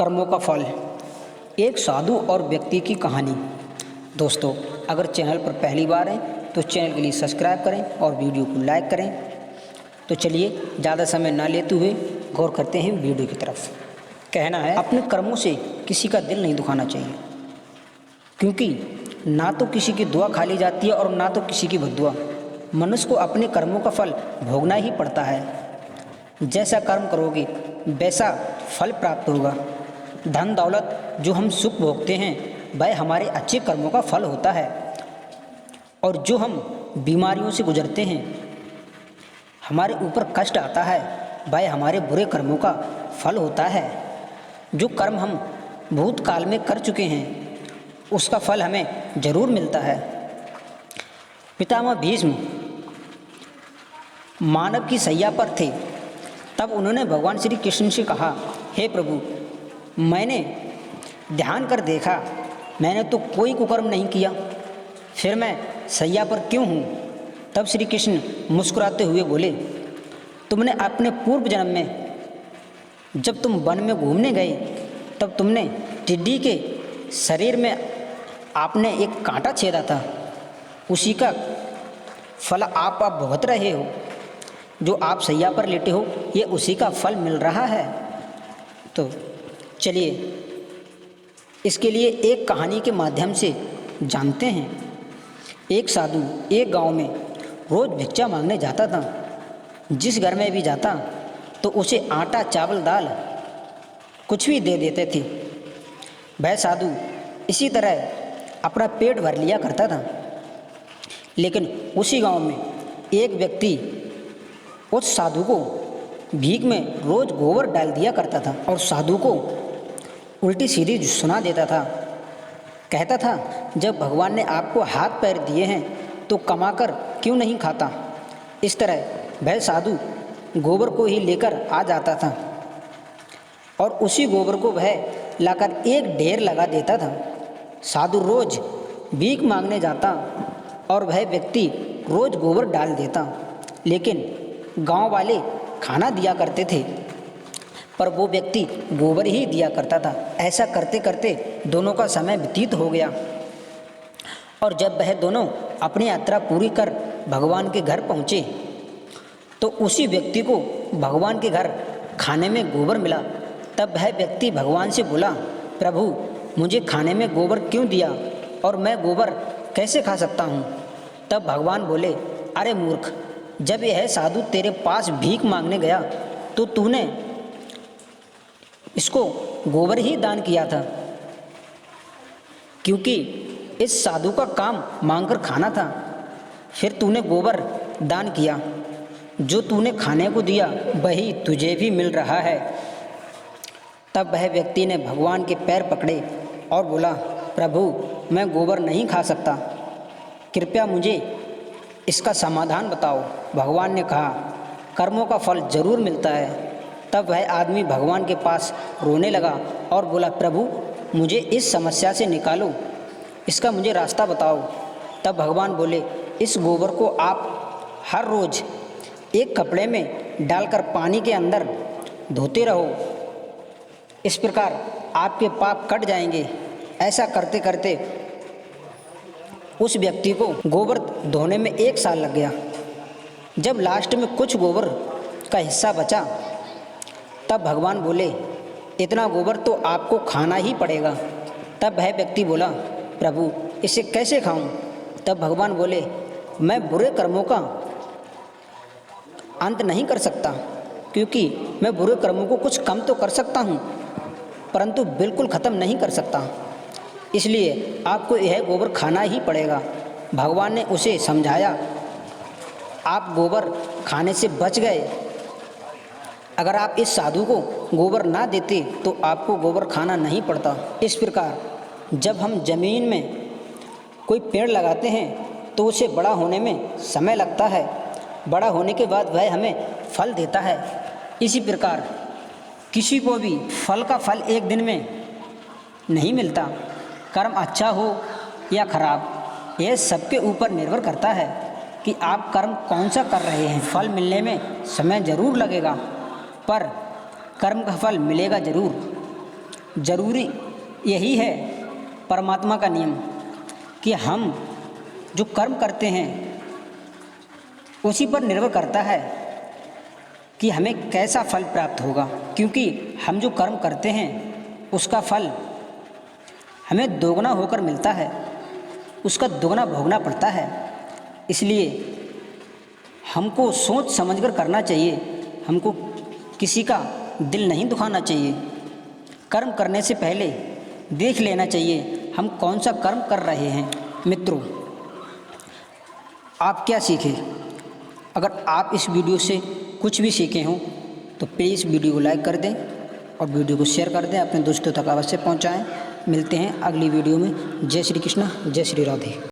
कर्मों का फल, एक साधु और व्यक्ति की कहानी। दोस्तों, अगर चैनल पर पहली बार हैं तो चैनल के लिए सब्सक्राइब करें और वीडियो को लाइक करें। तो चलिए ज़्यादा समय ना लेते हुए गौर करते हैं वीडियो की तरफ। कहना है, अपने कर्मों से किसी का दिल नहीं दुखाना चाहिए, क्योंकि ना तो किसी की दुआ खा ली जाती है और ना तो किसी की बद्दुआ। मनुष्य को अपने कर्मों का फल भोगना ही पड़ता है। जैसा कर्म करोगे वैसा फल प्राप्त होगा। धन दौलत जो हम सुख भोगते हैं वह हमारे अच्छे कर्मों का फल होता है, और जो हम बीमारियों से गुजरते हैं, हमारे ऊपर कष्ट आता है, वह हमारे बुरे कर्मों का फल होता है। जो कर्म हम भूतकाल में कर चुके हैं उसका फल हमें जरूर मिलता है। पितामह भीष्म मानव की सैया पर थे, तब उन्होंने भगवान श्री कृष्ण से कहा, हे प्रभु, मैंने ध्यान कर देखा, मैंने तो कोई कुकर्म नहीं किया, फिर मैं सैया पर क्यों हूँ? तब श्री कृष्ण मुस्कुराते हुए बोले, तुमने अपने पूर्व जन्म में जब तुम वन में घूमने गए तब तुमने टिड्डी के शरीर में आपने एक कांटा छेदा था, उसी का फल आप भुगत रहे हो। जो आप सैया पर लेटे हो ये उसी का फल मिल रहा है। तो चलिए इसके लिए एक कहानी के माध्यम से जानते हैं। एक साधु एक गांव में रोज़ भिक्षा मांगने जाता था। जिस घर में भी जाता तो उसे आटा चावल दाल कुछ भी दे देते थे। वह साधु इसी तरह अपना पेट भर लिया करता था। लेकिन उसी गांव में एक व्यक्ति उस साधु को भीख में रोज़ गोबर डाल दिया करता था और साधु को उल्टी सीधी सुना देता था। कहता था, जब भगवान ने आपको हाथ पैर दिए हैं तो कमाकर क्यों नहीं खाता? इस तरह वह साधु गोबर को ही लेकर आ जाता था और उसी गोबर को वह लाकर एक ढेर लगा देता था। साधु रोज भीख मांगने जाता और वह व्यक्ति रोज गोबर डाल देता, लेकिन गांव वाले खाना दिया करते थे पर वो व्यक्ति गोबर ही दिया करता था। ऐसा करते करते दोनों का समय व्यतीत हो गया और जब वह दोनों अपनी यात्रा पूरी कर भगवान के घर पहुँचे तो उसी व्यक्ति को भगवान के घर खाने में गोबर मिला। तब वह व्यक्ति भगवान से बोला, प्रभु, मुझे खाने में गोबर क्यों दिया और मैं गोबर कैसे खा सकता हूँ? तब भगवान बोले, अरे मूर्ख, जब यह साधु तेरे पास भीख मांगने गया तो तूने इसको गोबर ही दान किया था, क्योंकि इस साधु का काम मांगकर खाना था। फिर तूने गोबर दान किया, जो तूने खाने को दिया वही तुझे भी मिल रहा है। तब वह व्यक्ति ने भगवान के पैर पकड़े और बोला, प्रभु, मैं गोबर नहीं खा सकता, कृपया मुझे इसका समाधान बताओ। भगवान ने कहा, कर्मों का फल जरूर मिलता है। तब वह आदमी भगवान के पास रोने लगा और बोला, प्रभु, मुझे इस समस्या से निकालो, इसका मुझे रास्ता बताओ। तब भगवान बोले, इस गोबर को आप हर रोज़ एक कपड़े में डालकर पानी के अंदर धोते रहो, इस प्रकार आपके पाप कट जाएंगे। ऐसा करते करते उस व्यक्ति को गोबर धोने में 1 साल लग गया। जब लास्ट में कुछ गोबर का हिस्सा बचा तब भगवान बोले, इतना गोबर तो आपको खाना ही पड़ेगा। तब वह व्यक्ति बोला, प्रभु, इसे कैसे खाऊं? तब भगवान बोले, मैं बुरे कर्मों का अंत नहीं कर सकता, क्योंकि मैं बुरे कर्मों को कुछ कम तो कर सकता हूँ परंतु बिल्कुल ख़त्म नहीं कर सकता, इसलिए आपको यह गोबर खाना ही पड़ेगा। भगवान ने उसे समझाया, आप गोबर खाने से बच गए। अगर आप इस साधु को गोबर ना देते तो आपको गोबर खाना नहीं पड़ता। इस प्रकार जब हम ज़मीन में कोई पेड़ लगाते हैं तो उसे बड़ा होने में समय लगता है, बड़ा होने के बाद वह हमें फल देता है। इसी प्रकार किसी को भी फल का फल एक दिन में नहीं मिलता। कर्म अच्छा हो या खराब, यह सबके ऊपर निर्भर करता है कि आप कर्म कौन सा कर रहे हैं। फल मिलने में समय ज़रूर लगेगा पर कर्म का फल मिलेगा ज़रूर। ज़रूरी यही है परमात्मा का नियम कि हम जो कर्म करते हैं उसी पर निर्भर करता है कि हमें कैसा फल प्राप्त होगा, क्योंकि हम जो कर्म करते हैं उसका फल हमें दोगुना होकर मिलता है, उसका दोगुना भोगना पड़ता है। इसलिए हमको सोच समझकर करना चाहिए, हमको किसी का दिल नहीं दुखाना चाहिए। कर्म करने से पहले देख लेना चाहिए हम कौन सा कर्म कर रहे हैं। मित्रों, आप क्या सीखे? अगर आप इस वीडियो से कुछ भी सीखे हों तो प्लीज़ वीडियो को लाइक कर दें और वीडियो को शेयर कर दें, अपने दोस्तों तक अवश्य पहुंचाएं। मिलते हैं अगली वीडियो में। जय श्री कृष्ण, जय श्री राधे।